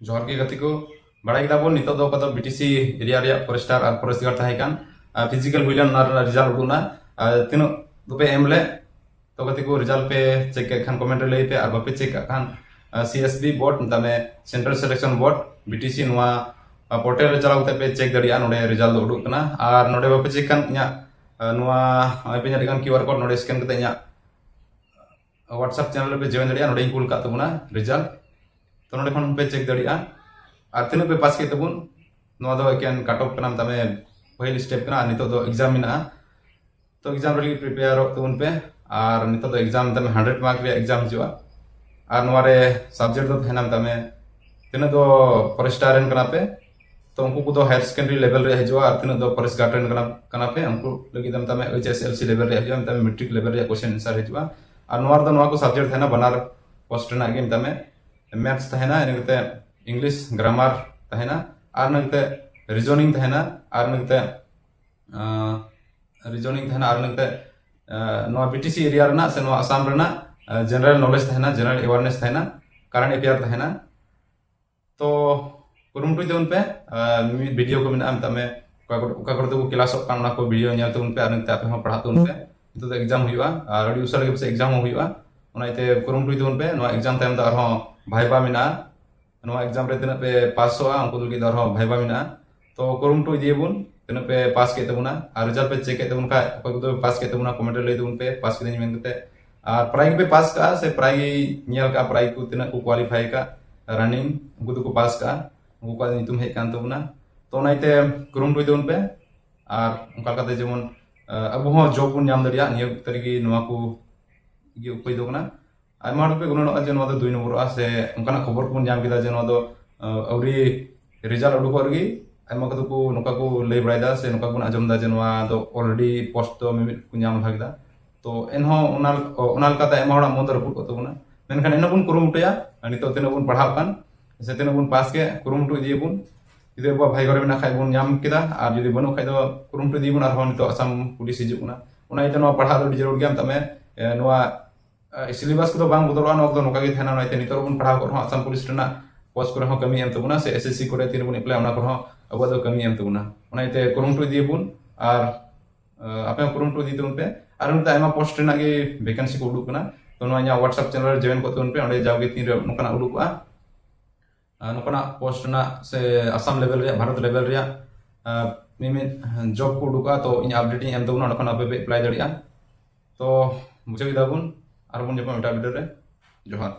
जोहर के गति को बड़ा गिदाबन नितो दो कदो बीटीसी एरिया रे फॉरेस्टर और फॉरेस्ट गार्ड ताहे कान फिजिकल हुइलन ना रिजल्ट उडुना तिनो दुपे एमले तो गति को रिजल्ट पे चेक के खान कमेंट रे लई पे और बापे चेक खान सीएसबी बोर्ड तमे सेंट्रल सिलेक्शन बोर्ड बीटीसी नोआ पोर्टल रे चलाव पे चेक दड़िया नोडे रिजल्ट उडुक कना और नोडे बापे चेक खान इया नोआ पे ᱧᱮᱞ क्यूआर कोड नोडे स्कैन कते इया व्हाट्सएप चैनल पे जॉइन दड़िया नोडे कुल का तबुना रिजल्ट तो नोडे खन पे चेक दड़िया और तीन पे पास के तबुन नोआ दो एकेन कट ऑफ कनाम तमे पहिल स्टेप कना नितो दो एग्जाम मिना तो एग्जाम रे प्रिपेयर तबुन पे और नितो दो एग्जाम तमे 100 मार्क रे एग्जाम हिजुआ और नोआ रे सब्जेक्ट दो थेनाम तमे तीन दो फॉरेस्टर रेन कना पे तो उनको को हायर सेकेंडरी लेवल रे हिजुआ और तीन दो फॉरेस्ट गार्ड रेन कना पे उनको लगी तमे एचएसएलसी लेवल रे हिजुआ तमे मैट्रिक लेवल रे क्वेश्चन आंसर हिजुआ और नोआ को सब्जेक्ट थेना बनार पोस्ट ना गेम तमे मैथ्स तहेना इनते इंग्लिश ग्रामर तहेना और नते रीजनिंग तहेना और नते रीजनिंग तहेना और नते नोआ बीटीसी एरिया रना से नोआ आसाम रना जनरल नॉलेज तहेना जनरल अवेयरनेस तहेना करंट अफेयर तहेना तो कुरुमुटु देउन पे वीडियो को मिना तमे का करते को क्लास ऑफ कान को वीडियो नेल तुन पे और नते आपे पढ़ा तुन पे तो एग्जाम हुआ और अड़ी उसर के एग्जाम हुआ उनाइते कुरुमुटु देउन पे नोआ एग्जाम टाइम दा रहो भाइबा मिना नोआ एग्जाम रे तिना पे पास होआ उनको दुगी दर हो भाइबा मिना तो कुरुमुटु दिएबुन तिना पे पास के तबुना और रिजल्ट पे चेक के तबुन का कोई तो पास के तबुना कमेंट ले तबुन पे पास के दिन मेनते और प्राइग पे पास का से प्राइग नियल का प्राइग को तिना को क्वालिफाई का रनिंग उनको तो पास का उनको का नितुम हे कान तबुना तो उनाइते कुरुमुटु देउन पे और उनका कते जेमन अब हो जॉब बन नाम दड़िया निय तरीके नोआ को ये उपाय दो कना आयमा रुपे गुनो जे नोआ दो 2 नंबर आ से उनका खबर को नाम किदा जे नोआ दो अवरी रिजल्ट उडुक करगी आयमा कदो को नोका को लई बड़ायदा से नोका को आजम दा जे नोआ दो ऑलरेडी पोस्ट तो मिमिट को नाम भागदा तो एनहो ओनाल काता आयमा होड़ा मोदर पुट को तबुना मेनखान एना बुन कुरुमुटया नितो तेना बुन पढ़ाव कान से तेना बुन पास के कुरुमुटु दिए बुन जुदि अब भाई घर में खाई बन नाम किदा और जुदि बनु खाई दो कुरुमुटु दी बन और नितो असम पुलिस हिजुना उना इते नोआ पढ़ा दो जरूर गया तमे नोआ सिलेबस को बांग बदलवा नो नोका गे थाना नाइते नितो बन पढ़ा को असम पुलिस रेना पोस्ट को कमी एम तबुना से एसएससी को तीन बन अप्लाई उना को अब दो कमी एम तबुना उना इते कुरुमुटु दी बुन और आपे कुरुमुटु दी तुन पे और उनते आयमा पोस्ट रेना गे वैकेंसी को उडुक कना तो नोआ nya WhatsApp चैनल जॉइन को तुन पे ओंडे जाओगे तीन रे नोकना उडुकआ नोकना पोस्ट ना से असम लेवल रे भारत लेवल रे मिमी जॉब को उडुका तो इन अपडेट एम तबुना नोकना पे अप्लाई दड़िया तो मुझे विदाबुन और बुन जपा मेटा वीडियो रे जोहार।